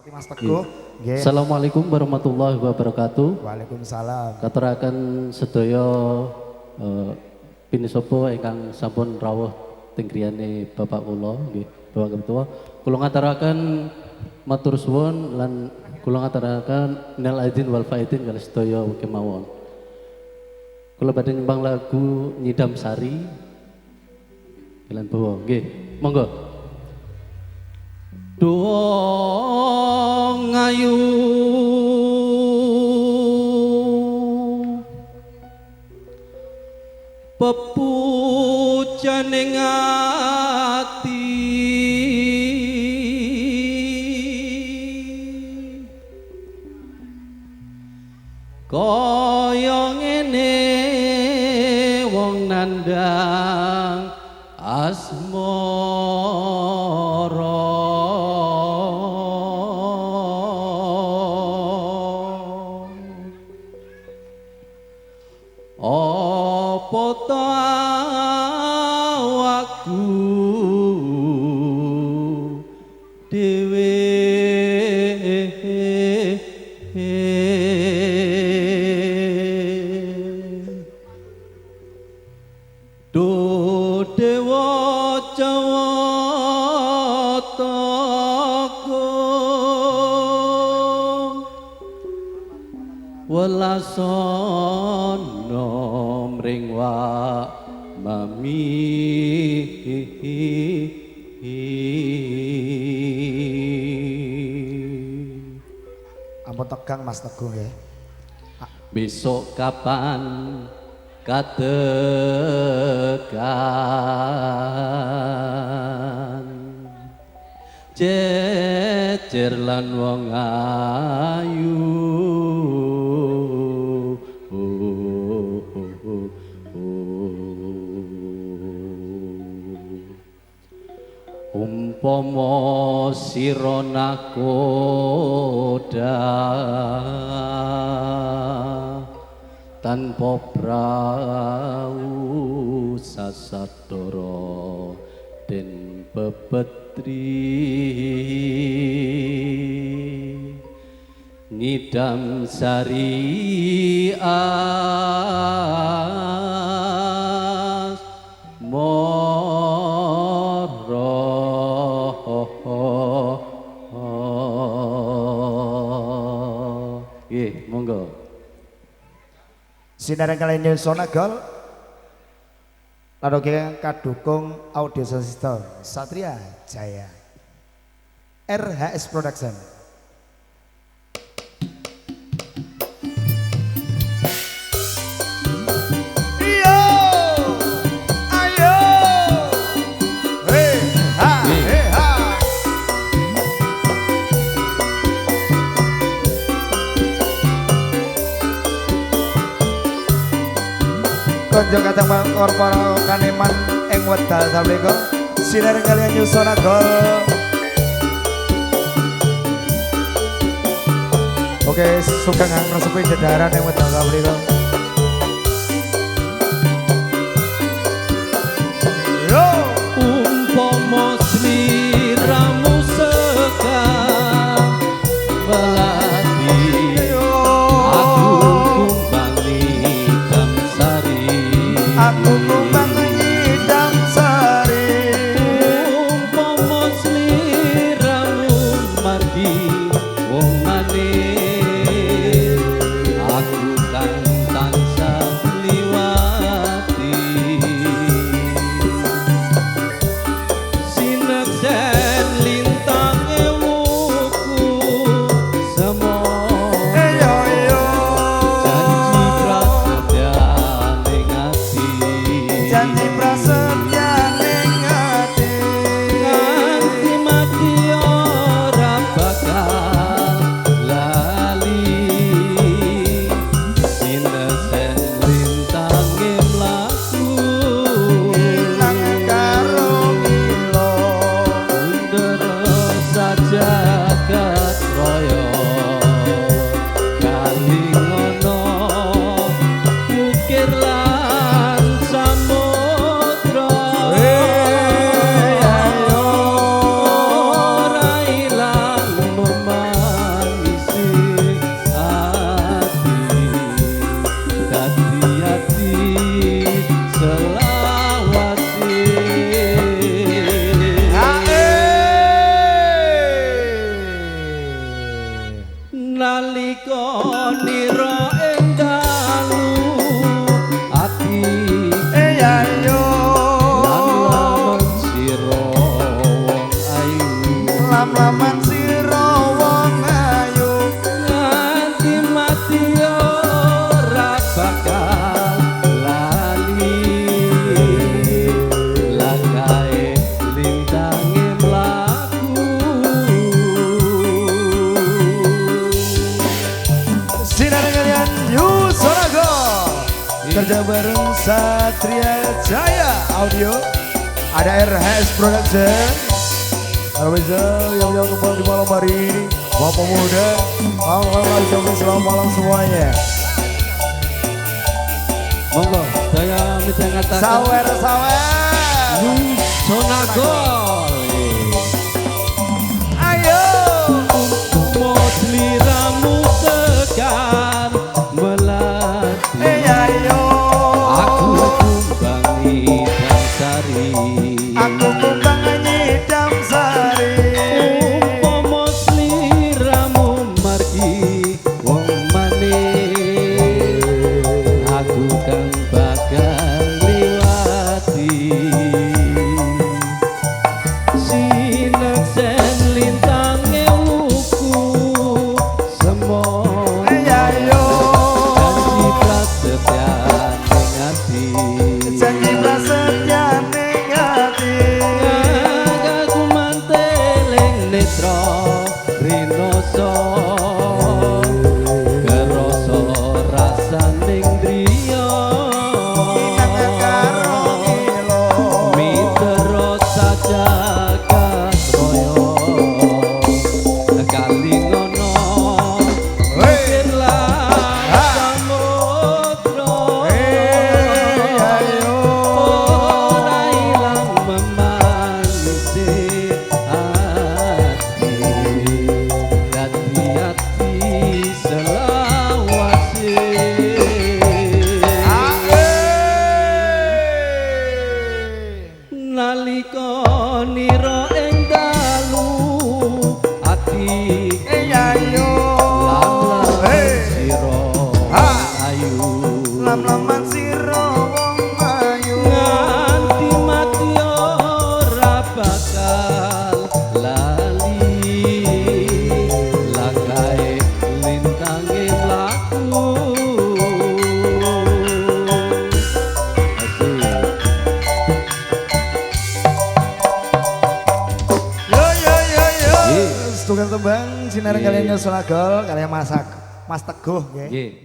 seperti Mas Teguh. Nggih. Assalamualaikum warahmatullahi wabarakatuh. Waalaikumsalam. Katuraken sedaya pinisopo ingkang sampun rawuh teng griyane Bapak kula nggih, Bapak Ketua. Kula ngaturaken matur suwun lan kula ngaturaken minal aidin wal faidin kalih sedaya kemawon. Kula badhe nyembang lagu Nyidam Sari. Lan bawa nggih, monggo. Dong ayu pepujaning ati kaya ngene wong nandang asmara apa ta awakku dhewe do dewa jawataka welasana mring wa mami Ampun tegang Mas Teguh nggih. besok kapan katekan jejer lan wong ayu umpama sira nakoda tanpa prau sasadara den pepetri Nyidam Sari monggo. Sinar kalian Nilsona Gol. Lalu kita kadukung audio system Satria Jaya RHS Production. Konjong katang korporo kaneman ing wedal sabriko sinar kalian Nilsona Gol. Oke, suka ngresepi jedaran ing wedal sabriko. Yo Umpama sliramu sekang melati aku kumbang Nyidam Sari umpama sliramu margi wong manis aku kan tansah liwati sineksen lintang ewuku semua janji prasetya ning ati nganti mati ora bakal nalika nira ing dalu ati Yayo lamun sira wong ayu lam-laman sira wong ayu nganti mati ora bakal lali lakae lintange mlaku sinar kalian Yusonago kerja bareng Satria Jaya Audio ada RHS Production. Halo bisa yang kembali di malam hari ini Bapak Muda selamat malam semuanya. monggo saya mitengataken Sawer Yusonago ayo Mosliramu tekan melati ayo aku kumbangi dan sari aku kumbangi Damsari umpama sliramu margi wong manis aku kang bakal liwati sineksen lintange wuku semon ayo janji prasetyan ning ati janji prasetya ning ati aku manteling netra rinoso kerasa rasaning driya karo ilo miturut sajagat raya kali ngono mikirlah samudra ayo ora ilang memanisi hati hati selawase nalika nira ing dalu ati ayo lam-lam sira ayu lam-laman sira wong ayu nganti mati ora bakal lali lakae lintange mlaku Tukang tembang sinar kalian Yusonago kalian Mas Teguh nggih. Nggih.